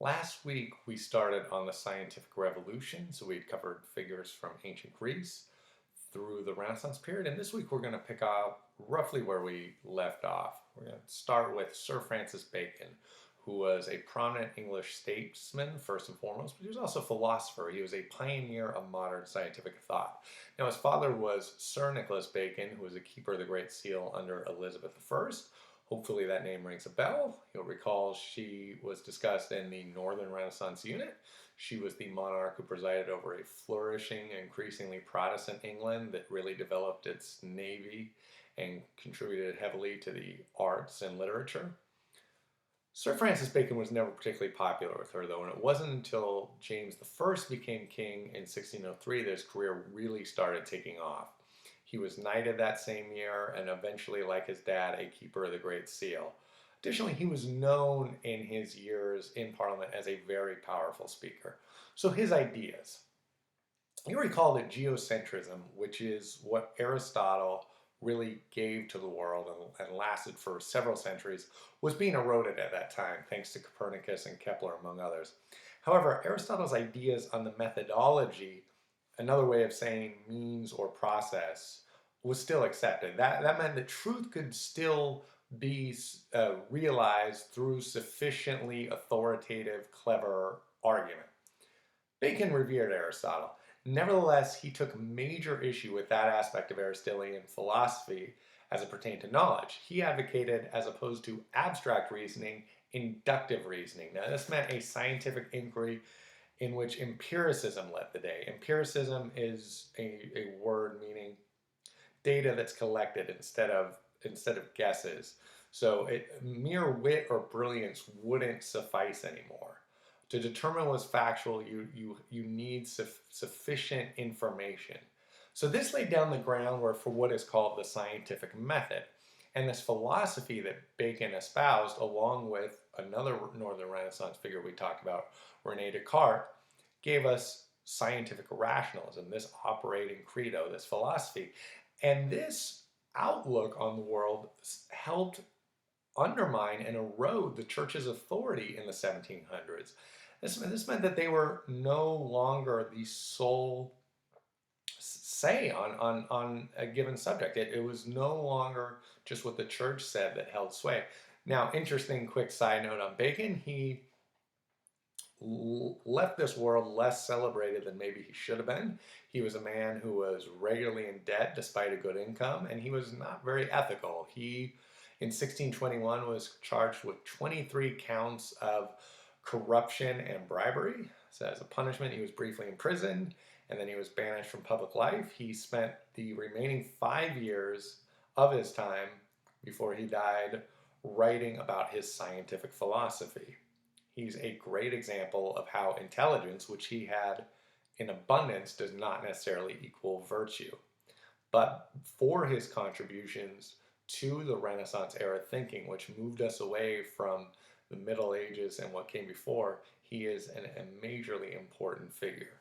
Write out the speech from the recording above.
Last week we started on the scientific revolution, so we covered figures from ancient Greece through the Renaissance period, and this week we're going to pick up roughly where we left off. We're going to start with Sir Francis Bacon, who was a prominent English statesman first and foremost, but he was also a philosopher. He was a pioneer of modern scientific thought. Now his father was Sir Nicholas Bacon, who was a keeper of the Great Seal under Elizabeth I. Hopefully that name rings a bell. You'll recall she was discussed in the Northern Renaissance unit. She was the monarch who presided over a flourishing, increasingly Protestant England that really developed its navy and contributed heavily to the arts and literature. Sir Francis Bacon was never particularly popular with her, though, and it wasn't until James I became king in 1603 that his career really started taking off. He was knighted that same year and eventually, like his dad, a keeper of the Great Seal. Additionally, he was known in his years in Parliament as a very powerful speaker. So his ideas. You recall that geocentrism, which is what Aristotle really gave to the world and lasted for several centuries, was being eroded at that time, thanks to Copernicus and Kepler, among others. However, Aristotle's ideas on the methodology, another way of saying means or process, was still accepted. That meant that truth could still be realized through sufficiently authoritative, clever argument. Bacon revered Aristotle. Nevertheless, he took major issue with that aspect of Aristotelian philosophy as it pertained to knowledge. He advocated, as opposed to abstract reasoning, inductive reasoning. Now, this meant a scientific inquiry in which empiricism led the day. Empiricism is a word meaning data that's collected instead of guesses. So mere wit or brilliance wouldn't suffice anymore. To determine what's factual, you need sufficient information. So this laid down the groundwork for what is called the scientific method. And this philosophy that Bacon espoused, along with another Northern Renaissance figure we talked about, Rene Descartes, gave us scientific rationalism, this operating credo, this philosophy. And this outlook on the world helped undermine and erode the church's authority in the 1700s. This meant that they were no longer the sole say on a given subject. It was no longer just what the church said that held sway. Now, interesting quick side note on Bacon, he left this world less celebrated than maybe he should have been. He was a man who was regularly in debt despite a good income, and he was not very ethical. He, in 1621, was charged with 23 counts of corruption and bribery. So as a punishment, he was briefly imprisoned, and then he was banished from public life. He spent the remaining 5 years of his time before he died writing about his scientific philosophy. He's a great example of how intelligence, which he had in abundance, does not necessarily equal virtue. But for his contributions to the Renaissance era thinking, which moved us away from the Middle Ages and what came before, he is a majorly important figure.